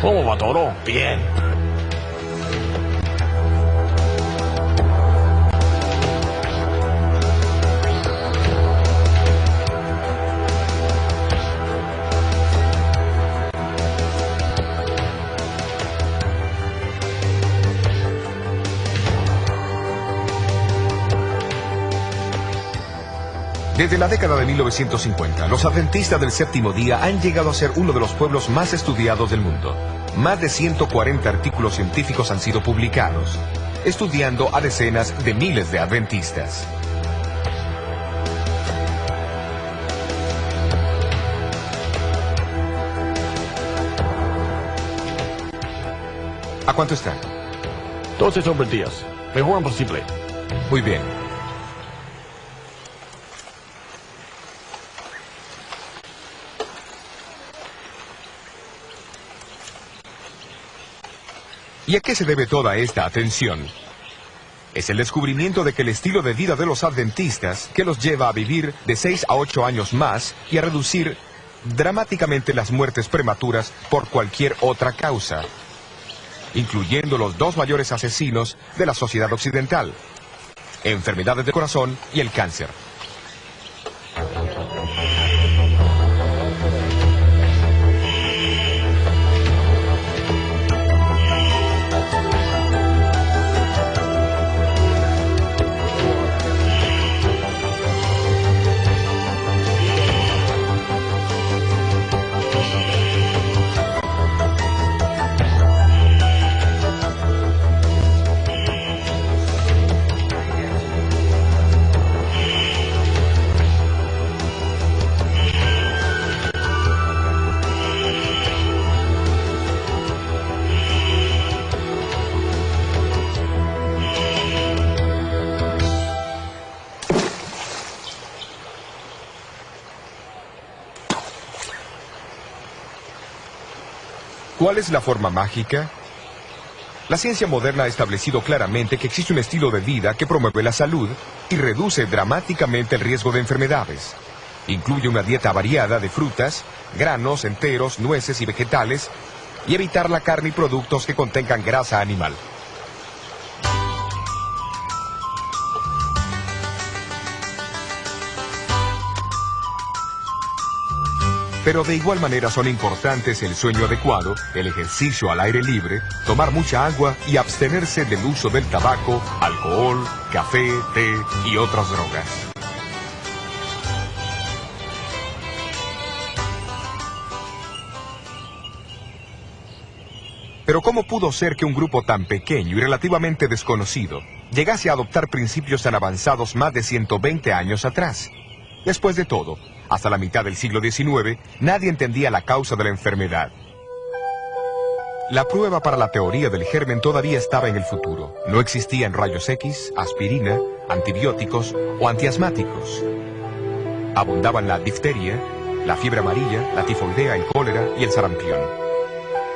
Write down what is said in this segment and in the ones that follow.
¿Cómo va todo? Bien. Desde la década de 1950, los adventistas del séptimo día han llegado a ser uno de los pueblos más estudiados del mundo. Más de 140 artículos científicos han sido publicados, estudiando a decenas de miles de adventistas. ¿A cuánto están? 12 sobre 10. Mejor posible. Muy bien. ¿Y a qué se debe toda esta atención? Es el descubrimiento de que el estilo de vida de los adventistas, que los lleva a vivir de 6 a 8 años más y a reducir dramáticamente las muertes prematuras por cualquier otra causa, incluyendo los dos mayores asesinos de la sociedad occidental: enfermedades del corazón y el cáncer. ¿Cuál es la forma mágica? La ciencia moderna ha establecido claramente que existe un estilo de vida que promueve la salud y reduce dramáticamente el riesgo de enfermedades. Incluye una dieta variada de frutas, granos enteros, nueces y vegetales, y evitar la carne y productos que contengan grasa animal. Pero de igual manera son importantes el sueño adecuado, el ejercicio al aire libre, tomar mucha agua y abstenerse del uso del tabaco, alcohol, café, té y otras drogas. Pero ¿cómo pudo ser que un grupo tan pequeño y relativamente desconocido llegase a adoptar principios tan avanzados más de 120 años atrás? Después de todo, hasta la mitad del siglo XIX, nadie entendía la causa de la enfermedad. La prueba para la teoría del germen todavía estaba en el futuro. No existían rayos X, aspirina, antibióticos o antiasmáticos. Abundaban la difteria, la fiebre amarilla, la tifoidea, el cólera y el sarampión.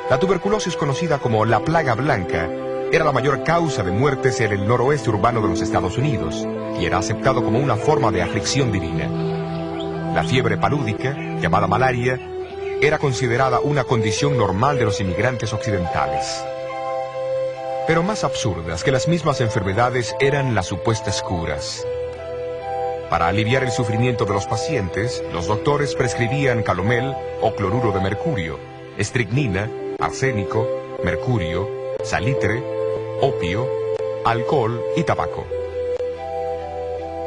La tuberculosis, conocida como la plaga blanca, era la mayor causa de muertes en el noroeste urbano de los Estados Unidos y era aceptado como una forma de aflicción divina. La fiebre palúdica, llamada malaria, era considerada una condición normal de los inmigrantes occidentales. Pero más absurdas que las mismas enfermedades eran las supuestas curas. Para aliviar el sufrimiento de los pacientes, los doctores prescribían calomel o cloruro de mercurio, estricnina, arsénico, mercurio, salitre, opio, alcohol y tabaco.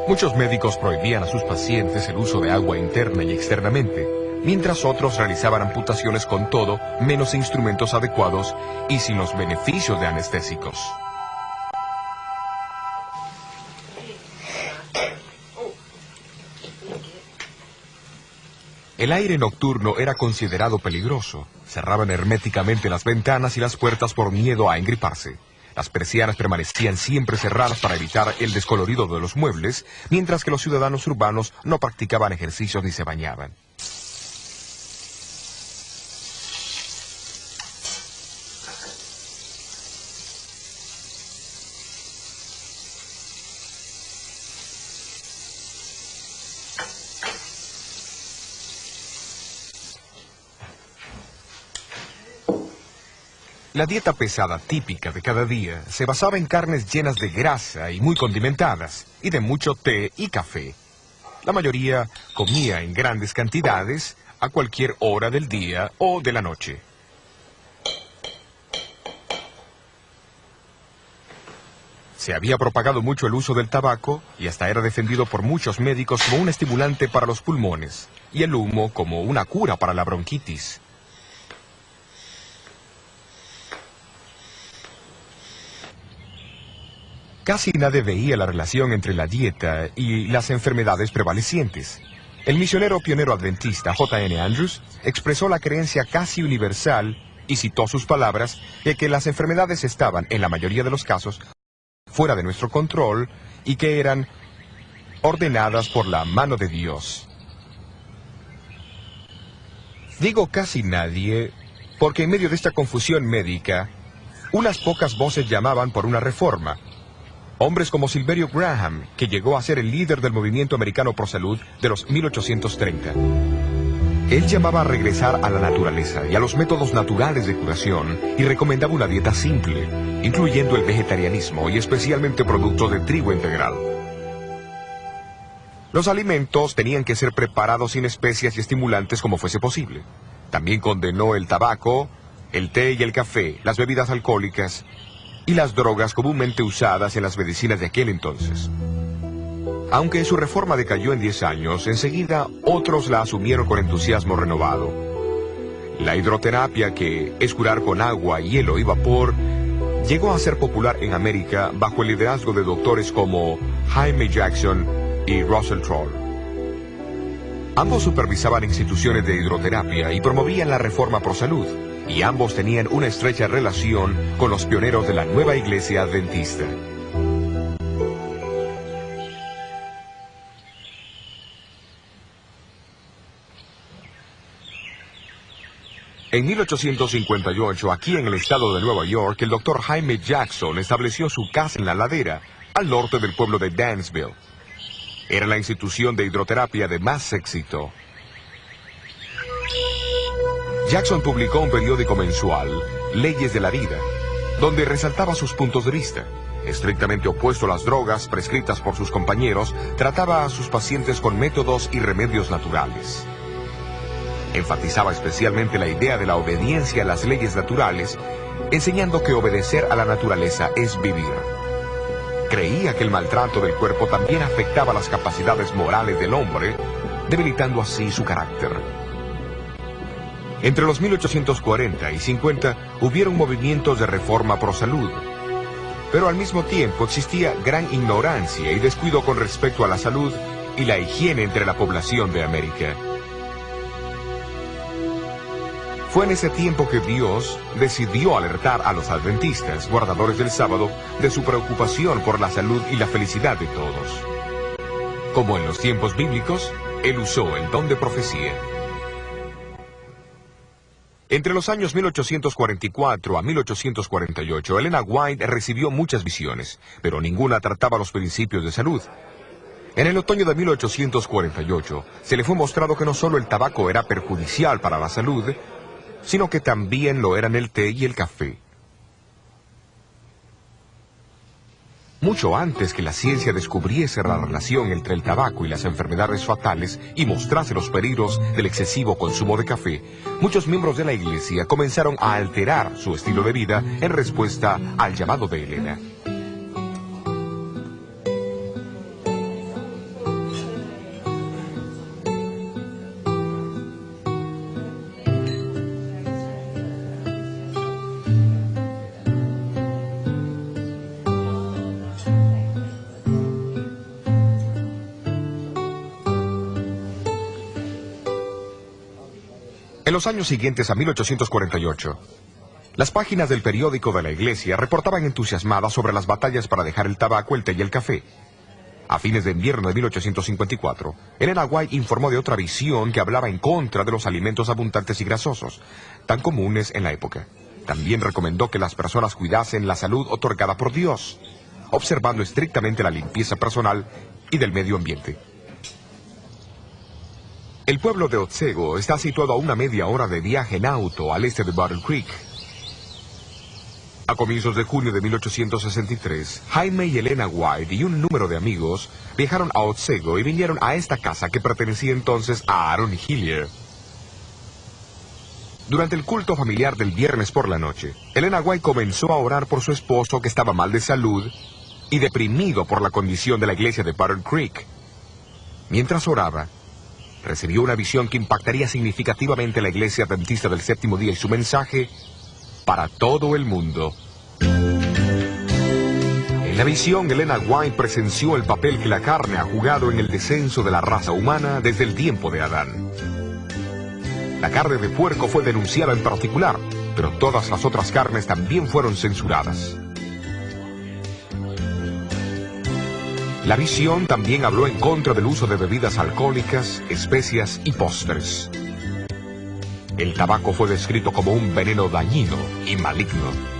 Muchos médicos prohibían a sus pacientes el uso de agua interna y externamente, mientras otros realizaban amputaciones con todo menos instrumentos adecuados y sin los beneficios de anestésicos. El aire nocturno era considerado peligroso. Cerraban herméticamente las ventanas y las puertas por miedo a engriparse. Las persianas permanecían siempre cerradas para evitar el descolorido de los muebles, mientras que los ciudadanos urbanos no practicaban ejercicios ni se bañaban. La dieta pesada típica de cada día se basaba en carnes llenas de grasa y muy condimentadas, y de mucho té y café. La mayoría comía en grandes cantidades a cualquier hora del día o de la noche. Se había propagado mucho el uso del tabaco y hasta era defendido por muchos médicos como un estimulante para los pulmones, y el humo como una cura para la bronquitis. Casi nadie veía la relación entre la dieta y las enfermedades prevalecientes. El misionero pionero adventista J.N. Andrews expresó la creencia casi universal y citó sus palabras de que las enfermedades estaban, en la mayoría de los casos, fuera de nuestro control y que eran ordenadas por la mano de Dios. Digo casi nadie porque en medio de esta confusión médica, unas pocas voces llamaban por una reforma. Hombres como Silverio Graham, que llegó a ser el líder del movimiento americano pro salud de los 1830. Él llamaba a regresar a la naturaleza y a los métodos naturales de curación y recomendaba una dieta simple, incluyendo el vegetarianismo y especialmente productos de trigo integral. Los alimentos tenían que ser preparados sin especias y estimulantes como fuese posible. También condenó el tabaco, el té y el café, las bebidas alcohólicas y las drogas comúnmente usadas en las medicinas de aquel entonces. Aunque su reforma decayó en 10 años, enseguida otros la asumieron con entusiasmo renovado. La hidroterapia, que es curar con agua, hielo y vapor, llegó a ser popular en América bajo el liderazgo de doctores como Jaime Jackson y Russell Troll. Ambos supervisaban instituciones de hidroterapia y promovían la reforma pro salud, y ambos tenían una estrecha relación con los pioneros de la nueva iglesia adventista. En 1858, aquí en el estado de Nueva York, el doctor Jaime Jackson estableció su casa en La Ladera, al norte del pueblo de Dansville. Era la institución de hidroterapia de más éxito. Jackson publicó un periódico mensual, Leyes de la Vida, donde resaltaba sus puntos de vista. Estrictamente opuesto a las drogas prescritas por sus compañeros, trataba a sus pacientes con métodos y remedios naturales. Enfatizaba especialmente la idea de la obediencia a las leyes naturales, enseñando que obedecer a la naturaleza es vivir. Creía que el maltrato del cuerpo también afectaba las capacidades morales del hombre, debilitando así su carácter. Entre los 1840 y 50 hubieron movimientos de reforma pro salud, pero al mismo tiempo existía gran ignorancia y descuido con respecto a la salud y la higiene entre la población de América. Fue en ese tiempo que Dios decidió alertar a los adventistas, guardadores del sábado, de su preocupación por la salud y la felicidad de todos. Como en los tiempos bíblicos, Él usó el don de profecía. Entre los años 1844 a 1848, Elena White recibió muchas visiones, pero ninguna trataba los principios de salud. En el otoño de 1848, se le fue mostrado que no solo el tabaco era perjudicial para la salud, sino que también lo eran el té y el café. Mucho antes que la ciencia descubriese la relación entre el tabaco y las enfermedades fatales y mostrase los peligros del excesivo consumo de café, muchos miembros de la iglesia comenzaron a alterar su estilo de vida en respuesta al llamado de Elena. En los años siguientes a 1848, las páginas del periódico de la iglesia reportaban entusiasmadas sobre las batallas para dejar el tabaco, el té y el café. A fines de invierno de 1854, Elena White informó de otra visión que hablaba en contra de los alimentos abundantes y grasosos, tan comunes en la época. También recomendó que las personas cuidasen la salud otorgada por Dios, observando estrictamente la limpieza personal y del medio ambiente. El pueblo de Otsego está situado a una media hora de viaje en auto al este de Battle Creek. A comienzos de junio de 1863, Jaime y Elena White y un número de amigos viajaron a Otsego y vinieron a esta casa que pertenecía entonces a Aaron Hillier. Durante el culto familiar del viernes por la noche, Elena White comenzó a orar por su esposo que estaba mal de salud y deprimido por la condición de la iglesia de Battle Creek. Mientras oraba, recibió una visión que impactaría significativamente a la iglesia adventista del séptimo día y su mensaje para todo el mundo. En la visión, Elena White presenció el papel que la carne ha jugado en el descenso de la raza humana desde el tiempo de Adán. La carne de puerco fue denunciada en particular, pero todas las otras carnes también fueron censuradas. La visión también habló en contra del uso de bebidas alcohólicas, especias y postres. El tabaco fue descrito como un veneno dañino y maligno.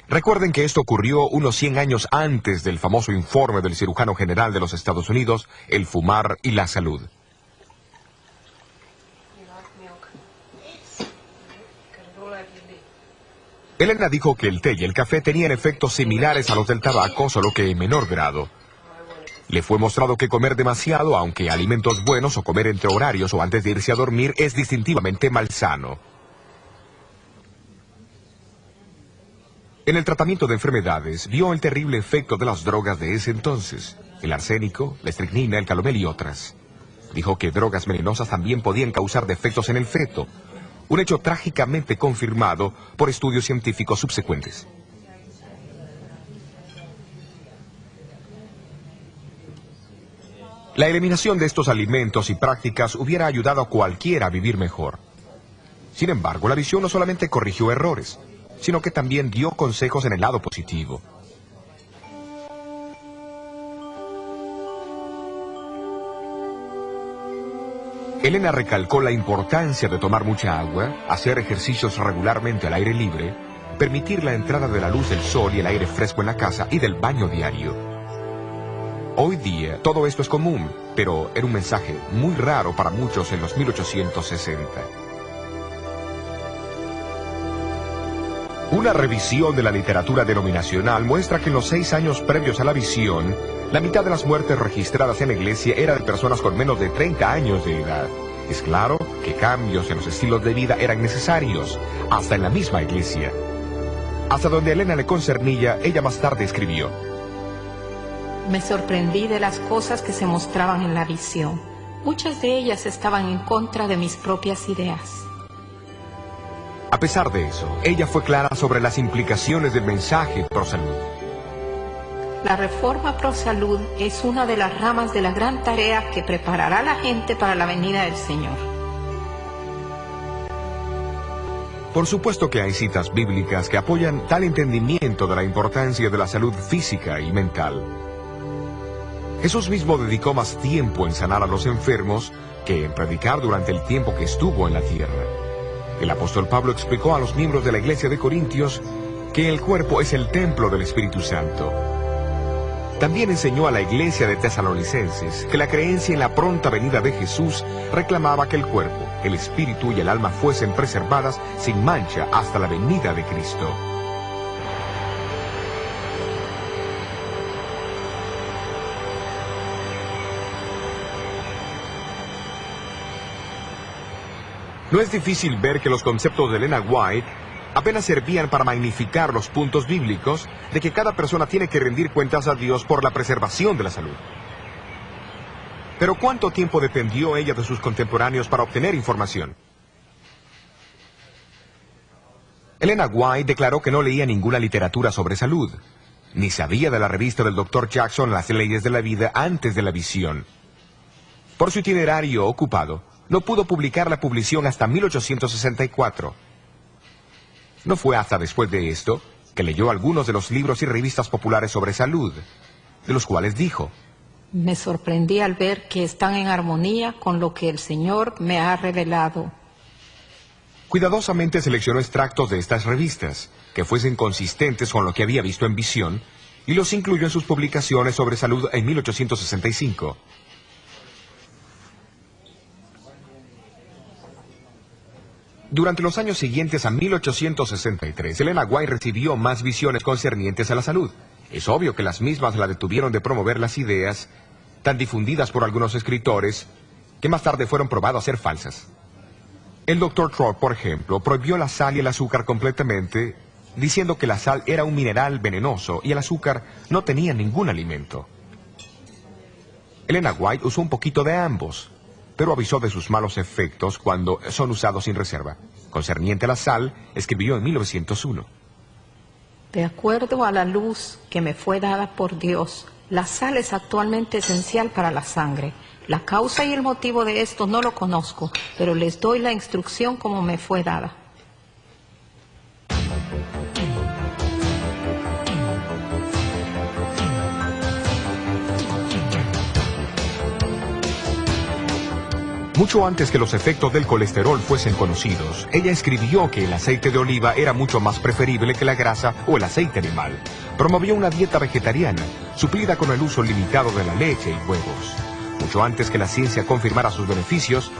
Recuerden que esto ocurrió unos 100 años antes del famoso informe del cirujano general de los Estados Unidos, El fumar y la salud. Elena dijo que el té y el café tenían efectos similares a los del tabaco, solo que en menor grado. Le fue mostrado que comer demasiado, aunque alimentos buenos, o comer entre horarios o antes de irse a dormir, es distintivamente malsano. En el tratamiento de enfermedades, vio el terrible efecto de las drogas de ese entonces: el arsénico, la estricnina, el calomel y otras. Dijo que drogas venenosas también podían causar defectos en el feto, un hecho trágicamente confirmado por estudios científicos subsecuentes. La eliminación de estos alimentos y prácticas hubiera ayudado a cualquiera a vivir mejor. Sin embargo, la visión no solamente corrigió errores, sino que también dio consejos en el lado positivo. Elena recalcó la importancia de tomar mucha agua, hacer ejercicios regularmente al aire libre, permitir la entrada de la luz del sol y el aire fresco en la casa y del baño diario. Hoy día, todo esto es común, pero era un mensaje muy raro para muchos en los 1860. Una revisión de la literatura denominacional muestra que en los 6 años previos a la visión, la mitad de las muertes registradas en la iglesia era de personas con menos de 30 años de edad. Es claro que cambios en los estilos de vida eran necesarios, hasta en la misma iglesia. Hasta donde a Elena le concernía, ella más tarde escribió: Me sorprendí de las cosas que se mostraban en la visión. Muchas de ellas estaban en contra de mis propias ideas. A pesar de eso, ella fue clara sobre las implicaciones del mensaje pro salud. La reforma pro salud es una de las ramas de la gran tarea que preparará a la gente para la venida del Señor. Por supuesto que hay citas bíblicas que apoyan tal entendimiento de la importancia de la salud física y mental. Jesús mismo dedicó más tiempo en sanar a los enfermos que en predicar durante el tiempo que estuvo en la tierra. El apóstol Pablo explicó a los miembros de la iglesia de Corintios que el cuerpo es el templo del Espíritu Santo. También enseñó a la iglesia de Tesalonicenses que la creencia en la pronta venida de Jesús reclamaba que el cuerpo, el espíritu y el alma fuesen preservadas sin mancha hasta la venida de Cristo. No es difícil ver que los conceptos de Elena White apenas servían para magnificar los puntos bíblicos de que cada persona tiene que rendir cuentas a Dios por la preservación de la salud. Pero ¿cuánto tiempo dependió ella de sus contemporáneos para obtener información? Elena White declaró que no leía ninguna literatura sobre salud, ni sabía de la revista del Dr. Jackson Las leyes de la vida antes de la visión. Por su itinerario ocupado, no pudo publicar la publicación hasta 1864. No fue hasta después de esto que leyó algunos de los libros y revistas populares sobre salud, de los cuales dijo: Me sorprendí al ver que están en armonía con lo que el Señor me ha revelado. Cuidadosamente seleccionó extractos de estas revistas, que fuesen consistentes con lo que había visto en visión, y los incluyó en sus publicaciones sobre salud en 1865. Durante los años siguientes a 1863, Elena White recibió más visiones concernientes a la salud. Es obvio que las mismas la detuvieron de promover las ideas tan difundidas por algunos escritores que más tarde fueron probadas a ser falsas. El Dr. Trott, por ejemplo, prohibió la sal y el azúcar completamente, diciendo que la sal era un mineral venenoso y el azúcar no tenía ningún alimento. Elena White usó un poquito de ambos, pero avisó de sus malos efectos cuando son usados sin reserva. Concerniente a la sal, escribió en 1901. De acuerdo a la luz que me fue dada por Dios, la sal es actualmente esencial para la sangre. La causa y el motivo de esto no lo conozco, pero les doy la instrucción como me fue dada. Mucho antes que los efectos del colesterol fuesen conocidos, ella escribió que el aceite de oliva era mucho más preferible que la grasa o el aceite animal. Promovió una dieta vegetariana, suplida con el uso limitado de la leche y huevos. Mucho antes que la ciencia confirmara sus beneficios,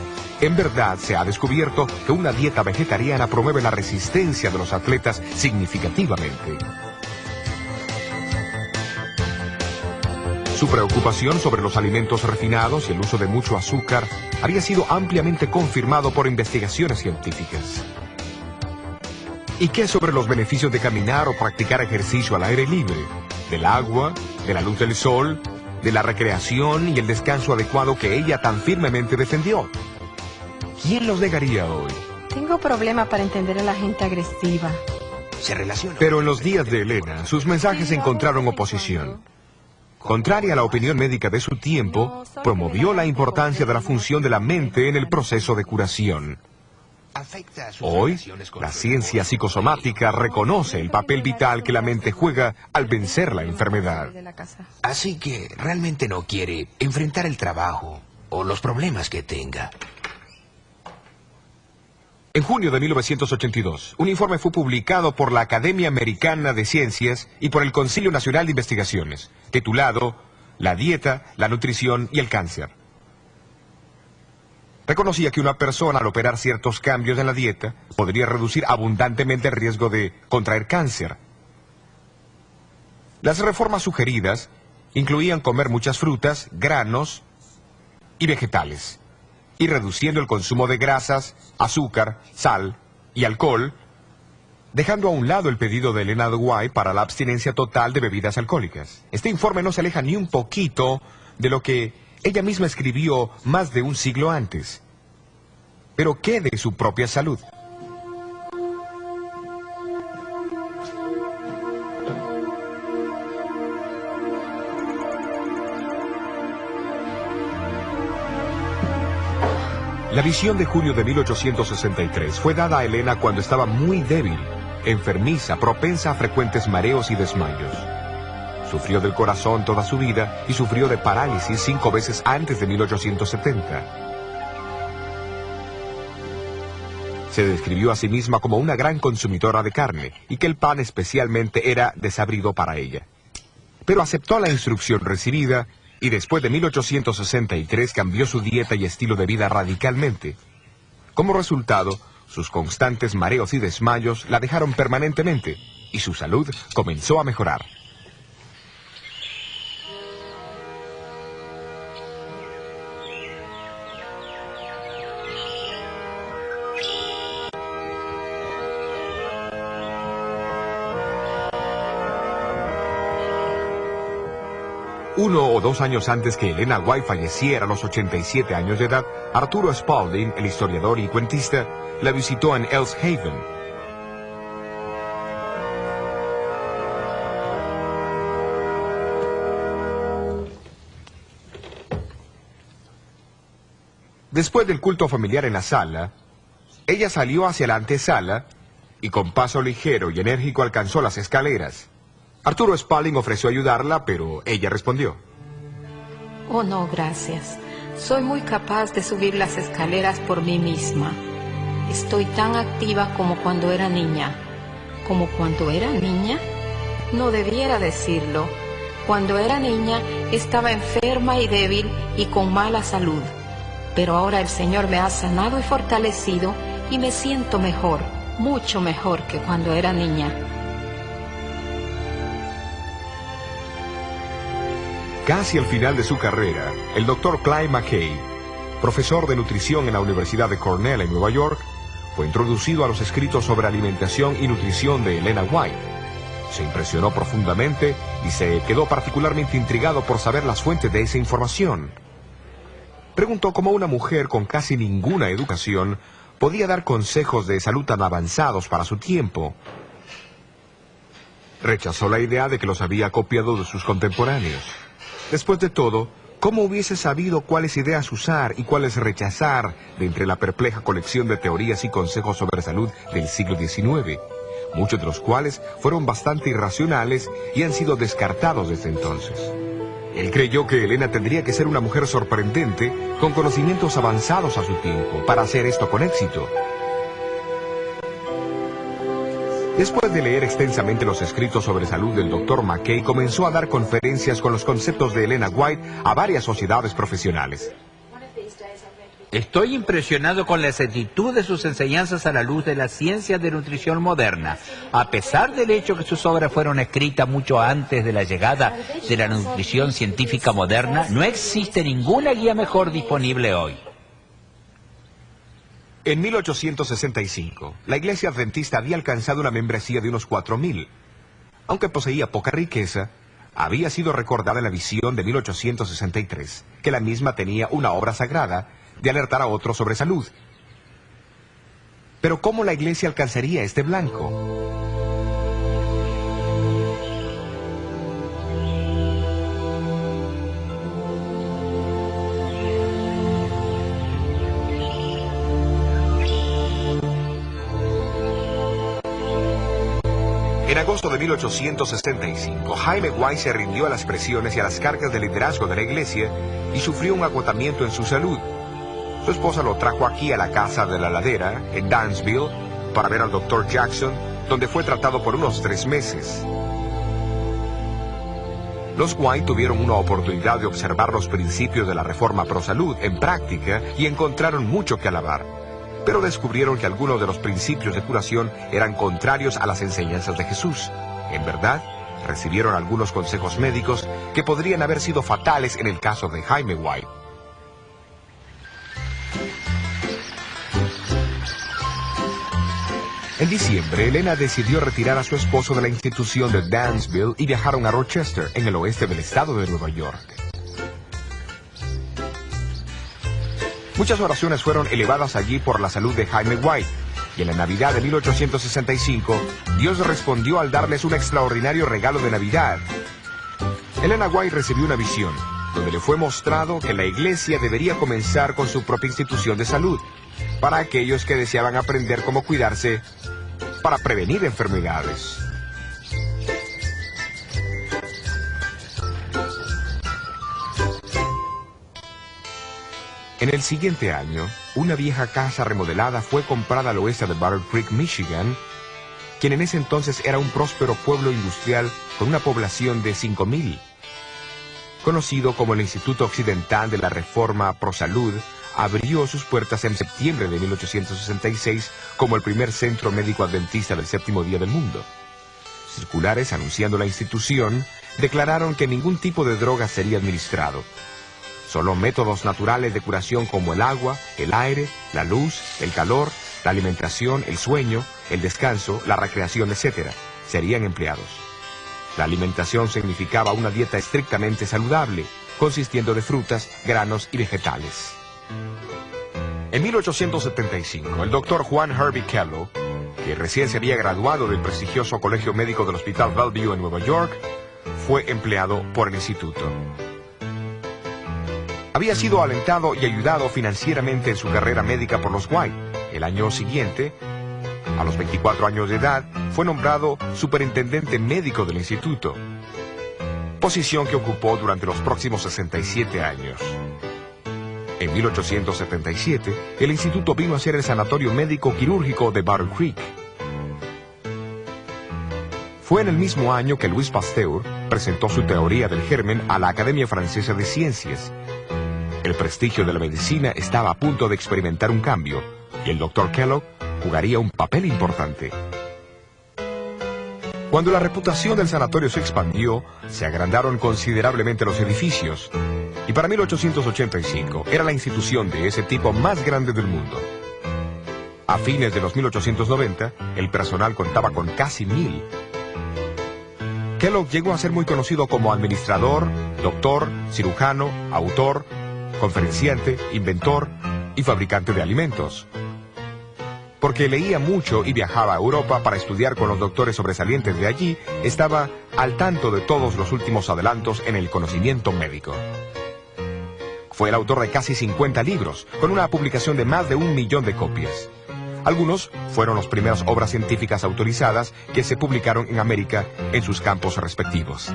en verdad se ha descubierto que una dieta vegetariana promueve la resistencia de los atletas significativamente. Su preocupación sobre los alimentos refinados y el uso de mucho azúcar había sido ampliamente confirmado por investigaciones científicas. ¿Y qué sobre los beneficios de caminar o practicar ejercicio al aire libre? Del agua, de la luz del sol, de la recreación y el descanso adecuado que ella tan firmemente defendió. ¿Quién los negaría hoy? Tengo problema para entender a la gente agresiva. Se relaciona. Pero en los días de Elena, sus mensajes encontraron oposición. Contraria a la opinión médica de su tiempo, promovió la importancia de la función de la mente en el proceso de curación. Hoy, la ciencia psicosomática reconoce el papel vital que la mente juega al vencer la enfermedad. Así que realmente no quiere enfrentar el trabajo o los problemas que tenga. En junio de 1982, un informe fue publicado por la Academia Americana de Ciencias y por el Concilio Nacional de Investigaciones, titulado La dieta, la nutrición y el cáncer. Reconocía que una persona al operar ciertos cambios en la dieta podría reducir abundantemente el riesgo de contraer cáncer. Las reformas sugeridas incluían comer muchas frutas, granos y vegetales, y reduciendo el consumo de grasas, azúcar, sal y alcohol, dejando a un lado el pedido de Elena White para la abstinencia total de bebidas alcohólicas. Este informe no se aleja ni un poquito de lo que ella misma escribió más de un siglo antes. Pero ¿qué de su propia salud? La visión de junio de 1863 fue dada a Elena cuando estaba muy débil, enfermiza, propensa a frecuentes mareos y desmayos. Sufrió del corazón toda su vida y sufrió de parálisis 5 veces antes de 1870. Se describió a sí misma como una gran consumidora de carne y que el pan especialmente era desabrido para ella. Pero aceptó la instrucción recibida y después de 1863 cambió su dieta y estilo de vida radicalmente. Como resultado, sus constantes mareos y desmayos la dejaron permanentemente y su salud comenzó a mejorar. Uno o 2 años antes que Elena White falleciera a los 87 años de edad, Arturo Spalding, el historiador y cuentista, la visitó en Ellis Haven. Después del culto familiar en la sala, ella salió hacia la antesala y con paso ligero y enérgico alcanzó las escaleras. Arturo Spalding ofreció ayudarla, pero ella respondió: Oh, no, gracias. Soy muy capaz de subir las escaleras por mí misma. Estoy tan activa como cuando era niña. ¿Como cuando era niña? No debiera decirlo. Cuando era niña estaba enferma y débil y con mala salud. Pero ahora el Señor me ha sanado y fortalecido y me siento mejor, mucho mejor que cuando era niña. Casi al final de su carrera, el Dr. Clyde McKay, profesor de nutrición en la Universidad de Cornell en Nueva York, fue introducido a los escritos sobre alimentación y nutrición de Elena White. Se impresionó profundamente y se quedó particularmente intrigado por saber las fuentes de esa información. Preguntó cómo una mujer con casi ninguna educación podía dar consejos de salud tan avanzados para su tiempo. Rechazó la idea de que los había copiado de sus contemporáneos. Después de todo, ¿cómo hubiese sabido cuáles ideas usar y cuáles rechazar de entre la perpleja colección de teorías y consejos sobre salud del siglo XIX? Muchos de los cuales fueron bastante irracionales y han sido descartados desde entonces. Él creyó que Elena tendría que ser una mujer sorprendente, con conocimientos avanzados a su tiempo, para hacer esto con éxito. Después de leer extensamente los escritos sobre salud del Dr. McKay, comenzó a dar conferencias con los conceptos de Elena White a varias sociedades profesionales. Estoy impresionado con la exactitud de sus enseñanzas a la luz de la ciencia de nutrición moderna. A pesar del hecho que sus obras fueron escritas mucho antes de la llegada de la nutrición científica moderna, no existe ninguna guía mejor disponible hoy. En 1865, la Iglesia Adventista había alcanzado una membresía de unos 4,000. Aunque poseía poca riqueza, había sido recordada en la visión de 1863, que la misma tenía una obra sagrada de alertar a otros sobre salud. Pero ¿cómo la Iglesia alcanzaría este blanco? En agosto de 1865, Jaime White se rindió a las presiones y a las cargas de liderazgo de la Iglesia y sufrió un agotamiento en su salud. Su esposa lo trajo aquí a la casa de la ladera, en Dansville, para ver al Dr. Jackson, donde fue tratado por unos 3 meses. Los White tuvieron una oportunidad de observar los principios de la reforma pro salud en práctica y encontraron mucho que alabar. Pero descubrieron que algunos de los principios de curación eran contrarios a las enseñanzas de Jesús. En verdad, recibieron algunos consejos médicos que podrían haber sido fatales en el caso de Jaime White. En diciembre, Elena decidió retirar a su esposo de la institución de Dansville y viajaron a Rochester, en el oeste del estado de Nueva York. Muchas oraciones fueron elevadas allí por la salud de Jaime White, y en la Navidad de 1865, Dios respondió al darles un extraordinario regalo de Navidad. Elena White recibió una visión, donde le fue mostrado que la Iglesia debería comenzar con su propia institución de salud, para aquellos que deseaban aprender cómo cuidarse para prevenir enfermedades. En el siguiente año, una vieja casa remodelada fue comprada al oeste de Battle Creek, Michigan, quien en ese entonces era un próspero pueblo industrial con una población de 5,000. Conocido como el Instituto Occidental de la Reforma Pro Salud, abrió sus puertas en septiembre de 1866 como el primer centro médico adventista del séptimo día del mundo. Circulares anunciando la institución declararon que ningún tipo de droga sería administrado. Solo métodos naturales de curación como el agua, el aire, la luz, el calor, la alimentación, el sueño, el descanso, la recreación, etc., serían empleados. La alimentación significaba una dieta estrictamente saludable, consistiendo de frutas, granos y vegetales. En 1875, el Dr. Juan Hervey Kellogg, que recién se había graduado del prestigioso Colegio Médico del Hospital Bellevue en Nueva York, fue empleado por el instituto. Había sido alentado y ayudado financieramente en su carrera médica por los White. El año siguiente, a los 24 años de edad, fue nombrado superintendente médico del instituto, posición que ocupó durante los próximos 67 años. En 1877, el instituto vino a ser el sanatorio médico quirúrgico de Battle Creek. Fue en el mismo año que Louis Pasteur presentó su teoría del germen a la Academia Francesa de Ciencias. El prestigio de la medicina estaba a punto de experimentar un cambio, y el Dr. Kellogg jugaría un papel importante. Cuando la reputación del sanatorio se expandió, se agrandaron considerablemente los edificios, y para 1885 era la institución de ese tipo más grande del mundo. A fines de los 1890, el personal contaba con casi 1000. Kellogg llegó a ser muy conocido como administrador, doctor, cirujano, autor, conferenciante, inventor y fabricante de alimentos. Porque leía mucho y viajaba a Europa para estudiar con los doctores sobresalientes de allí, estaba al tanto de todos los últimos adelantos en el conocimiento médico. Fue el autor de casi 50 libros, con una publicación de más de 1 millón de copias. Algunos fueron las primeras obras científicas autorizadas que se publicaron en América en sus campos respectivos.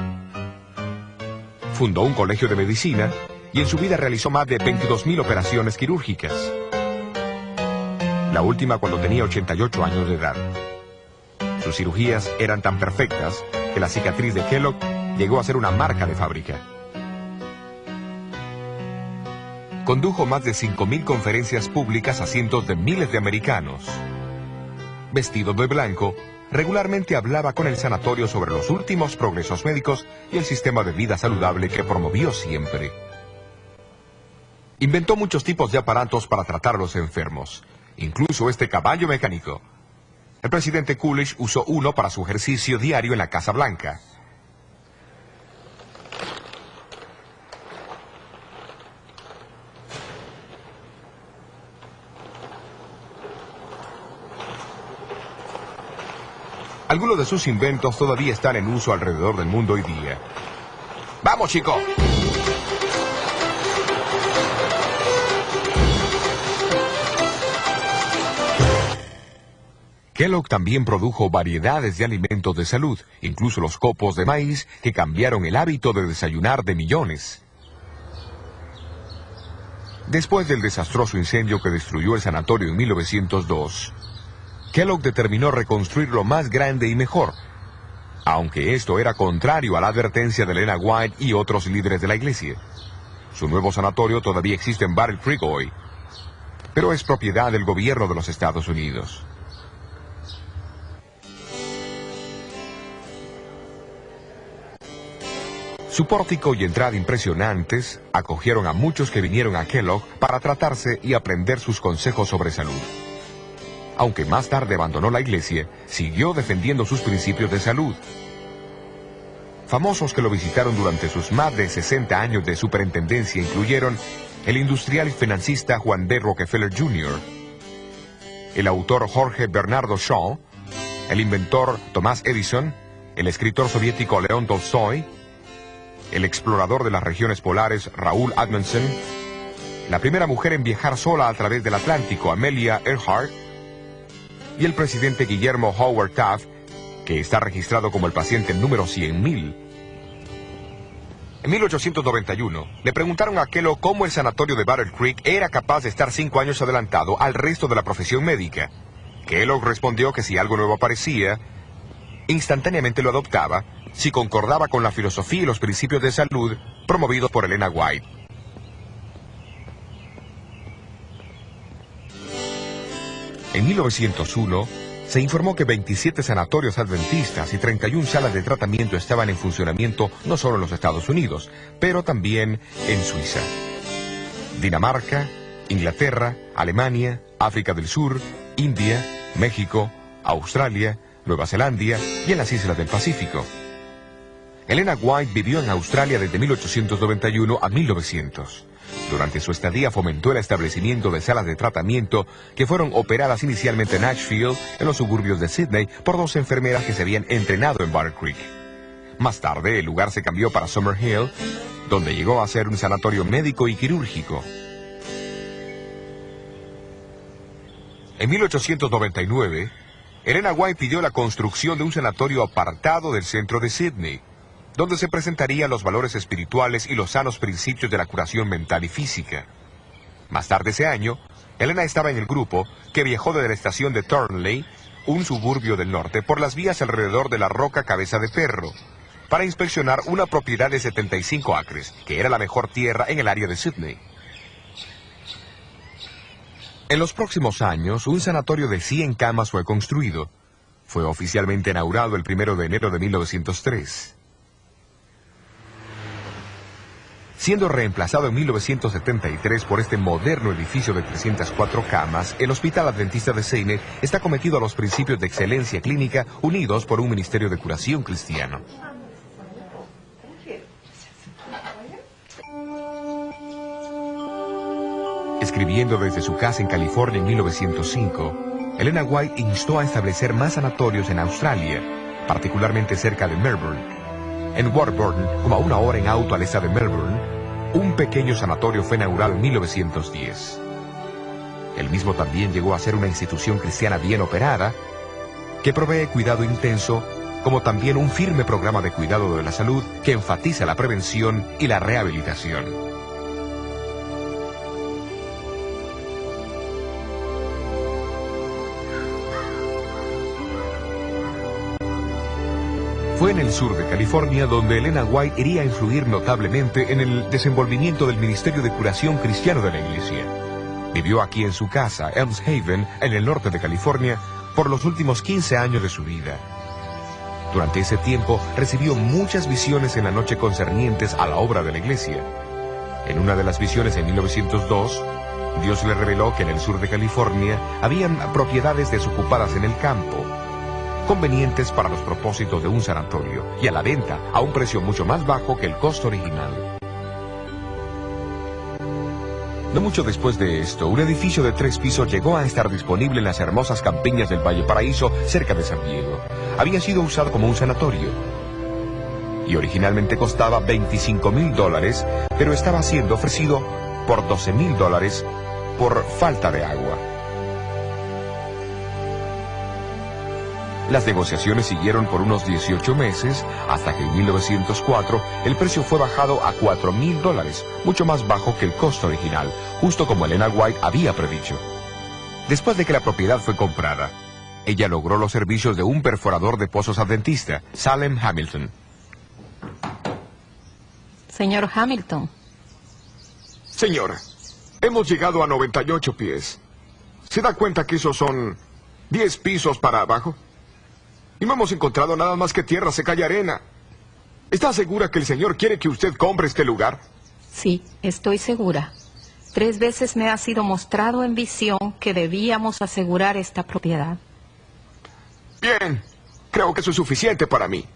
Fundó un colegio de medicina y en su vida realizó más de 22.000 operaciones quirúrgicas. La última cuando tenía 88 años de edad. Sus cirugías eran tan perfectas que la cicatriz de Kellogg llegó a ser una marca de fábrica. Condujo más de 5.000 conferencias públicas a cientos de miles de americanos. Vestido de blanco, regularmente hablaba con el sanatorio sobre los últimos progresos médicos y el sistema de vida saludable que promovió siempre. Inventó muchos tipos de aparatos para tratar a los enfermos, incluso este caballo mecánico. El presidente Coolidge usó uno para su ejercicio diario en la Casa Blanca. Algunos de sus inventos todavía están en uso alrededor del mundo hoy día. ¡Vamos, chico! Kellogg también produjo variedades de alimentos de salud, incluso los copos de maíz que cambiaron el hábito de desayunar de millones. Después del desastroso incendio que destruyó el sanatorio en 1902, Kellogg determinó reconstruirlo más grande y mejor, aunque esto era contrario a la advertencia de Elena White y otros líderes de la iglesia. Su nuevo sanatorio todavía existe en Battle Creek hoy, pero es propiedad del gobierno de los Estados Unidos. Su pórtico y entrada impresionantes acogieron a muchos que vinieron a Kellogg para tratarse y aprender sus consejos sobre salud. Aunque más tarde abandonó la iglesia, siguió defendiendo sus principios de salud. Famosos que lo visitaron durante sus más de 60 años de superintendencia incluyeron el industrial y financista Juan D. Rockefeller Jr., el autor Jorge Bernardo Shaw, el inventor Thomas Edison, el escritor soviético León Tolstoy, el explorador de las regiones polares Raúl Amundsen, la primera mujer en viajar sola a través del Atlántico, Amelia Earhart, y el presidente Guillermo Howard Taft, que está registrado como el paciente número 100.000. En 1891, le preguntaron a Kellogg cómo el sanatorio de Battle Creek era capaz de estar 5 años adelantado al resto de la profesión médica. Kellogg respondió que si algo nuevo aparecía, instantáneamente lo adoptaba, si concordaba con la filosofía y los principios de salud promovidos por Elena White. En 1901, se informó que 27 sanatorios adventistas y 31 salas de tratamiento estaban en funcionamiento no solo en los Estados Unidos, pero también en Suiza, Dinamarca, Inglaterra, Alemania, África del Sur, India, México, Australia, Nueva Zelanda y en las islas del Pacífico. Elena White vivió en Australia desde 1891 a 1900. Durante su estadía fomentó el establecimiento de salas de tratamiento que fueron operadas inicialmente en Ashfield, en los suburbios de Sydney, por 2 enfermeras que se habían entrenado en Battle Creek. Más tarde, el lugar se cambió para Summerhill, donde llegó a ser un sanatorio médico y quirúrgico. En 1899, Elena White pidió la construcción de un sanatorio apartado del centro de Sydney, donde se presentarían los valores espirituales y los sanos principios de la curación mental y física. Más tarde ese año, Elena estaba en el grupo que viajó desde la estación de Thornley, un suburbio del norte, por las vías alrededor de la roca Cabeza de Perro, para inspeccionar una propiedad de 75 acres, que era la mejor tierra en el área de Sydney. En los próximos años, un sanatorio de 100 camas fue construido. Fue oficialmente inaugurado el 1 de enero de 1903. Siendo reemplazado en 1973 por este moderno edificio de 304 camas, el Hospital Adventista de Seine está cometido a los principios de excelencia clínica unidos por un ministerio de curación cristiano. Escribiendo desde su casa en California en 1905, Elena White instó a establecer más sanatorios en Australia, particularmente cerca de Melbourne. En Warburton, como a 1 hora en auto al este de Melbourne, un pequeño sanatorio fue inaugurado en 1910. El mismo también llegó a ser una institución cristiana bien operada, que provee cuidado intenso, como también un firme programa de cuidado de la salud que enfatiza la prevención y la rehabilitación. Fue en el sur de California donde Elena White iría a influir notablemente en el desenvolvimiento del Ministerio de Curación Cristiano de la Iglesia. Vivió aquí en su casa, Elms Haven, en el norte de California, por los últimos 15 años de su vida. Durante ese tiempo recibió muchas visiones en la noche concernientes a la obra de la iglesia. En una de las visiones en 1902, Dios le reveló que en el sur de California habían propiedades desocupadas en el campo, convenientes para los propósitos de un sanatorio y a la venta a un precio mucho más bajo que el costo original. No mucho después de esto, un edificio de 3 pisos llegó a estar disponible en las hermosas campiñas del Valle Paraíso, cerca de San Diego. Había sido usado como un sanatorio y originalmente costaba $25,000, pero estaba siendo ofrecido por $12,000 por falta de agua. Las negociaciones siguieron por unos 18 meses, hasta que en 1904 el precio fue bajado a $4,000, mucho más bajo que el costo original, justo como Elena White había predicho. Después de que la propiedad fue comprada, ella logró los servicios de un perforador de pozos adventista, Salem Hamilton. Señor Hamilton. Señora, hemos llegado a 98 pies. ¿Se da cuenta que esos son 10 pisos para abajo? Y no hemos encontrado nada más que tierra seca y arena. ¿Está segura que el Señor quiere que usted compre este lugar? Sí, estoy segura. 3 veces me ha sido mostrado en visión que debíamos asegurar esta propiedad. Bien, creo que eso es suficiente para mí.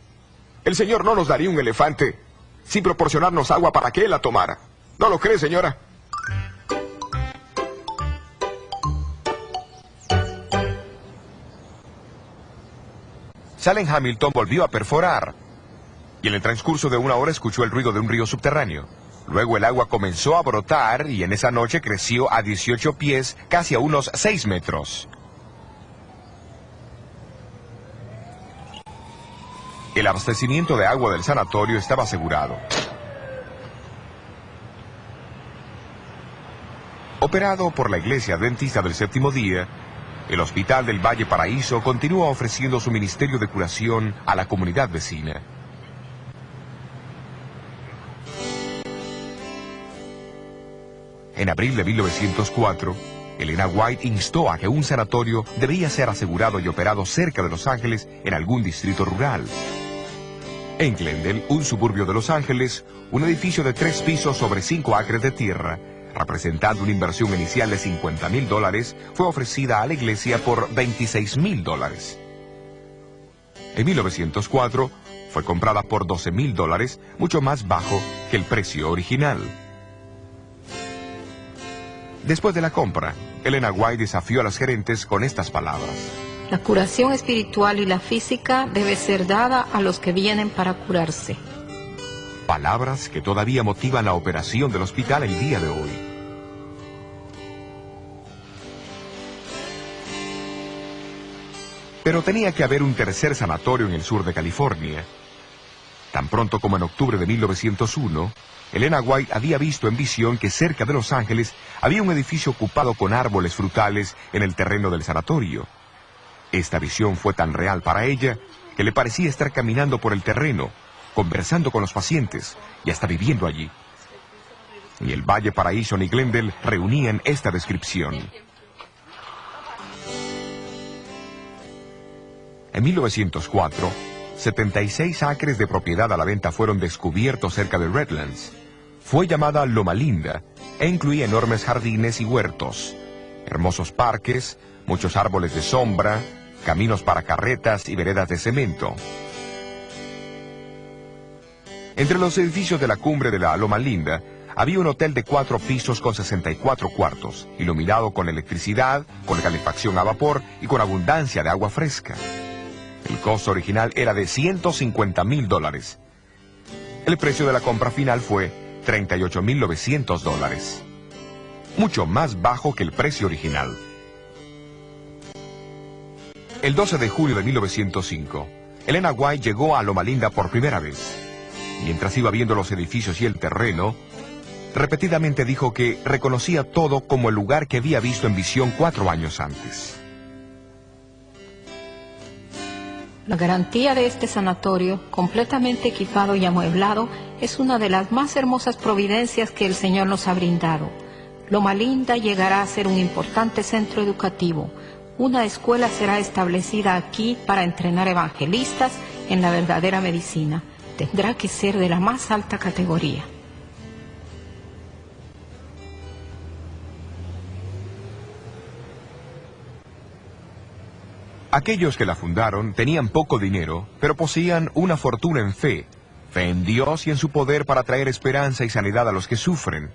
El Señor no nos daría un elefante sin proporcionarnos agua para que Él la tomara. ¿No lo cree, señora? Salem Hamilton volvió a perforar, y en el transcurso de 1 hora escuchó el ruido de un río subterráneo. Luego el agua comenzó a brotar y en esa noche creció a 18 pies, casi a unos 6 metros. El abastecimiento de agua del sanatorio estaba asegurado. Operado por la Iglesia Adventista del Séptimo Día, el Hospital del Valle Paraíso continúa ofreciendo su ministerio de curación a la comunidad vecina. En abril de 1904, Elena White instó a que un sanatorio debía ser asegurado y operado cerca de Los Ángeles en algún distrito rural. En Glendale, un suburbio de Los Ángeles, un edificio de 3 pisos sobre 5 acres de tierra, representando una inversión inicial de $50,000, fue ofrecida a la iglesia por $26,000. En 1904, fue comprada por $12,000, mucho más bajo que el precio original. Después de la compra, Elena White desafió a los gerentes con estas palabras: La curación espiritual y la física debe ser dada a los que vienen para curarse. Palabras que todavía motivan la operación del hospital el día de hoy. Pero tenía que haber un tercer sanatorio en el sur de California. Tan pronto como en octubre de 1901, Elena White había visto en visión que cerca de Los Ángeles había un edificio ocupado con árboles frutales en el terreno del sanatorio. Esta visión fue tan real para ella que le parecía estar caminando por el terreno, conversando con los pacientes y hasta viviendo allí. Y el Valle Paraíso y Glendale reunían esta descripción. En 1904, 76 acres de propiedad a la venta fueron descubiertos cerca de Redlands. Fue llamada Loma Linda e incluía enormes jardines y huertos, hermosos parques, muchos árboles de sombra, caminos para carretas y veredas de cemento. Entre los edificios de la cumbre de la Loma Linda había un hotel de 4 pisos con 64 cuartos, iluminado con electricidad, con calefacción a vapor y con abundancia de agua fresca. El costo original era de $150,000. El precio de la compra final fue $38,900, mucho más bajo que el precio original. El 12 de julio de 1905, Elena White llegó a Loma Linda por primera vez. Mientras iba viendo los edificios y el terreno, repetidamente dijo que reconocía todo como el lugar que había visto en visión 4 años antes. La garantía de este sanatorio, completamente equipado y amueblado, es una de las más hermosas providencias que el Señor nos ha brindado. Loma Linda llegará a ser un importante centro educativo. Una escuela será establecida aquí para entrenar evangelistas en la verdadera medicina. Tendrá que ser de la más alta categoría. Aquellos que la fundaron tenían poco dinero, pero poseían una fortuna en fe en Dios y en su poder para traer esperanza y sanidad a los que sufren.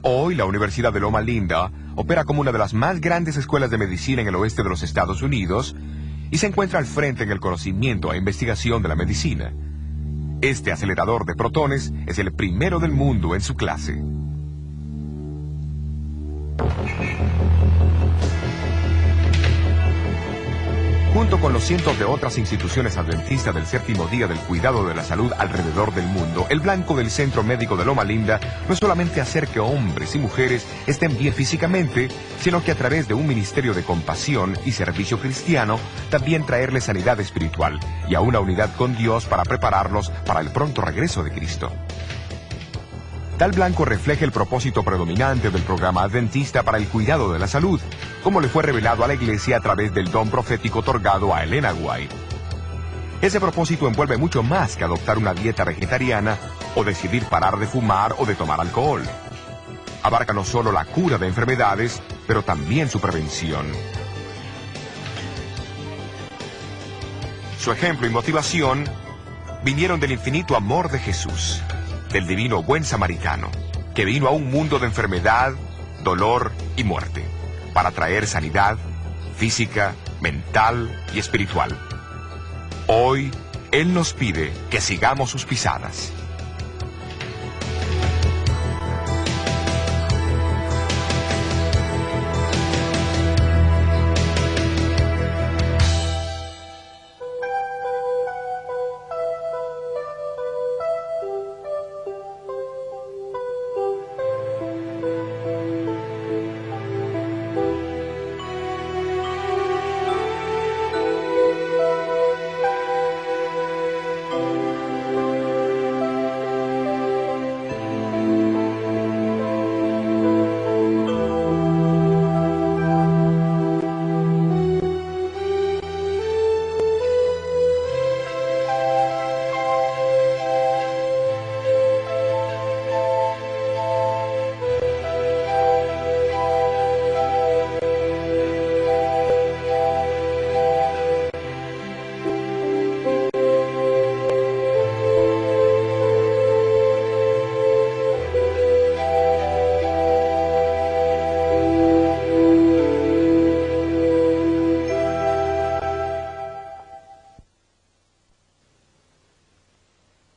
Hoy la Universidad de Loma Linda opera como una de las más grandes escuelas de medicina en el oeste de los Estados Unidos y se encuentra al frente en el conocimiento e investigación de la medicina. Este acelerador de protones es el primero del mundo en su clase. Junto con los cientos de otras instituciones adventistas del séptimo día del cuidado de la salud alrededor del mundo, el blanco del Centro Médico de Loma Linda no es solamente hacer que hombres y mujeres estén bien físicamente, sino que a través de un ministerio de compasión y servicio cristiano, también traerles sanidad espiritual y a una unidad con Dios para prepararlos para el pronto regreso de Cristo. Tal blanco refleja el propósito predominante del programa adventista para el cuidado de la salud, como le fue revelado a la Iglesia a través del don profético otorgado a Elena White. Ese propósito envuelve mucho más que adoptar una dieta vegetariana o decidir parar de fumar o de tomar alcohol. Abarca no solo la cura de enfermedades, pero también su prevención. Su ejemplo y motivación vinieron del infinito amor de Jesús, del divino buen samaritano, que vino a un mundo de enfermedad, dolor y muerte, para traer sanidad física, mental y espiritual. Hoy, Él nos pide que sigamos sus pisadas.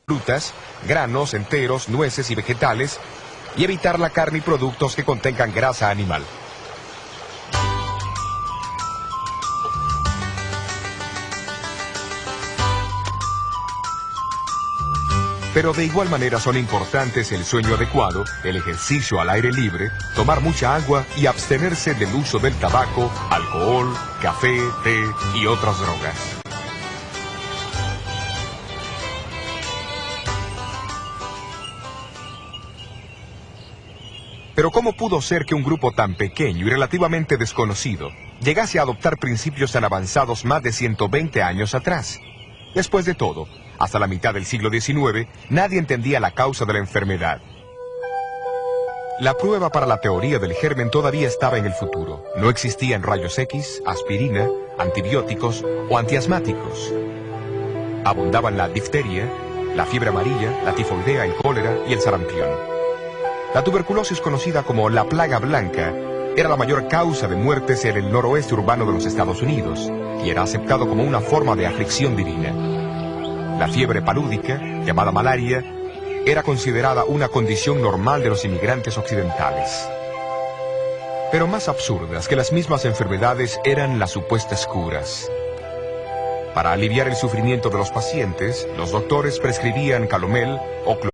Frutas, granos enteros, nueces y vegetales, y evitar la carne y productos que contengan grasa animal. Pero de igual manera son importantes el sueño adecuado, el ejercicio al aire libre, tomar mucha agua y abstenerse del uso del tabaco, alcohol, café, té y otras drogas. Pero ¿cómo pudo ser que un grupo tan pequeño y relativamente desconocido llegase a adoptar principios tan avanzados más de 120 años atrás? Después de todo, hasta la mitad del siglo XIX, nadie entendía la causa de la enfermedad. La prueba para la teoría del germen todavía estaba en el futuro. No existían rayos X, aspirina, antibióticos o antiasmáticos. Abundaban la difteria, la fiebre amarilla, la tifoidea, el cólera y el sarampión. La tuberculosis, conocida como la plaga blanca, era la mayor causa de muertes en el noroeste urbano de los Estados Unidos y era aceptado como una forma de aflicción divina. La fiebre palúdica, llamada malaria, era considerada una condición normal de los inmigrantes occidentales. Pero más absurdas que las mismas enfermedades eran las supuestas curas. Para aliviar el sufrimiento de los pacientes, los doctores prescribían calomel o cloro.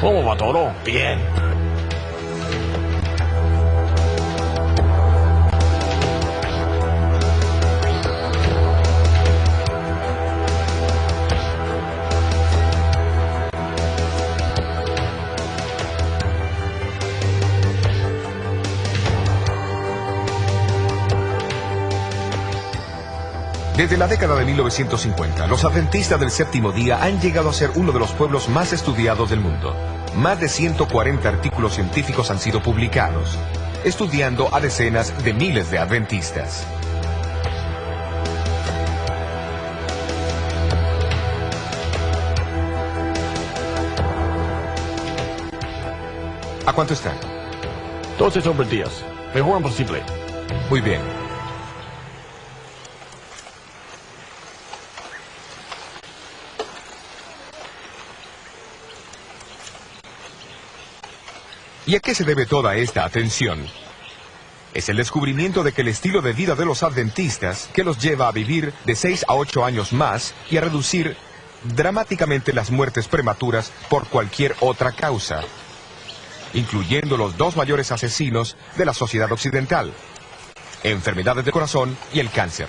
¿Cómo va todo? Bien. Desde la década de 1950, los adventistas del séptimo día han llegado a ser uno de los pueblos más estudiados del mundo. Más de 140 artículos científicos han sido publicados, estudiando a decenas de miles de adventistas. ¿A cuánto están? 12 sobre 10. Mejor imposible. Muy bien. ¿Y a qué se debe toda esta atención? Es el descubrimiento de que el estilo de vida de los adventistas que los lleva a vivir de 6 a 8 años más y a reducir dramáticamente las muertes prematuras por cualquier otra causa, incluyendo los dos mayores asesinos de la sociedad occidental: enfermedades del corazón y el cáncer.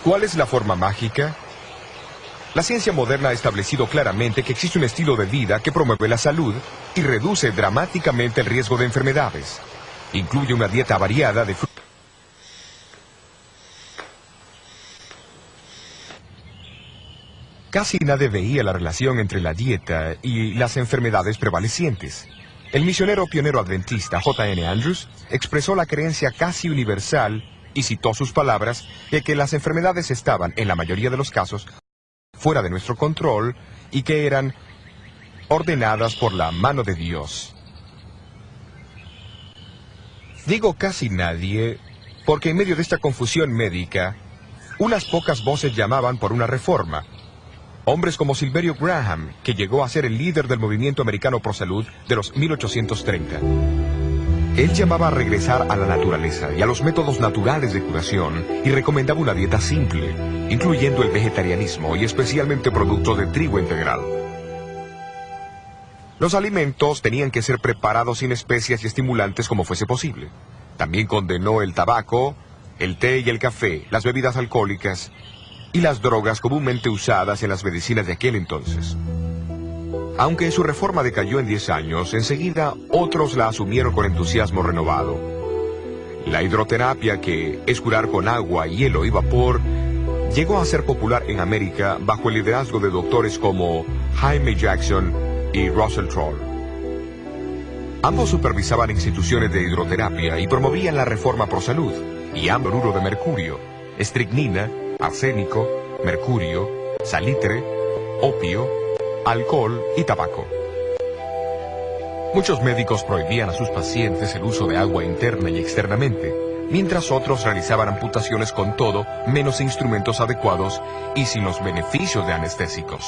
¿Cuál es la forma mágica? La ciencia moderna ha establecido claramente que existe un estilo de vida que promueve la salud y reduce dramáticamente el riesgo de enfermedades. Incluye una dieta variada de frutas. Casi nadie veía la relación entre la dieta y las enfermedades prevalecientes. El misionero pionero adventista J.N. Andrews expresó la creencia casi universal y citó sus palabras de que las enfermedades estaban, en la mayoría de los casos, fuera de nuestro control y que eran ordenadas por la mano de Dios. Digo casi nadie porque en medio de esta confusión médica, unas pocas voces llamaban por una reforma. Hombres como Silverio Graham, que llegó a ser el líder del movimiento americano pro salud de los 1830. Él llamaba a regresar a la naturaleza y a los métodos naturales de curación y recomendaba una dieta simple, incluyendo el vegetarianismo y especialmente productos de trigo integral. Los alimentos tenían que ser preparados sin especias y estimulantes como fuese posible. También condenó el tabaco el té y el café, las bebidas alcohólicas y las drogas comúnmente usadas en las medicinas de aquel entonces. Aunque su reforma decayó en 10 años, enseguida otros la asumieron con entusiasmo renovado. La hidroterapia, que es curar con agua, hielo y vapor, llegó a ser popular en América bajo el liderazgo de doctores como Jaime Jackson y Russell Troll. Ambos supervisaban instituciones de hidroterapia y promovían la reforma pro salud, y cloruro de mercurio, estricnina, arsénico, mercurio, salitre, opio, alcohol y tabaco. Muchos médicos prohibían a sus pacientes el uso de agua interna y externamente, mientras otros realizaban amputaciones con todo menos instrumentos adecuados y sin los beneficios de anestésicos.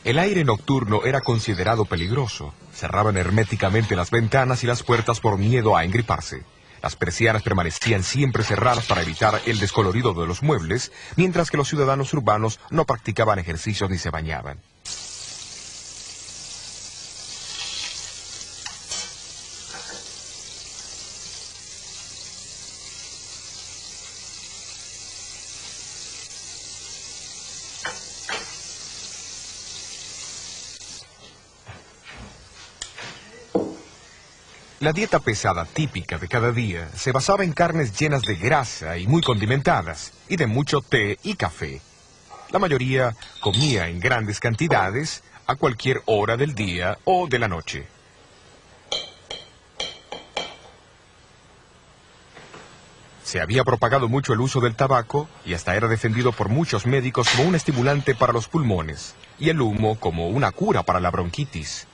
El aire nocturno era considerado peligroso. Cerraban herméticamente las ventanas y las puertas por miedo a engriparse. Las persianas permanecían siempre cerradas para evitar el descolorido de los muebles, mientras que los ciudadanos urbanos no practicaban ejercicios ni se bañaban. La dieta pesada típica de cada día se basaba en carnes llenas de grasa y muy condimentadas, y de mucho té y café. La mayoría comía en grandes cantidades a cualquier hora del día o de la noche. Se había propagado mucho el uso del tabaco y hasta era defendido por muchos médicos como un estimulante para los pulmones, y el humo como una cura para la bronquitis.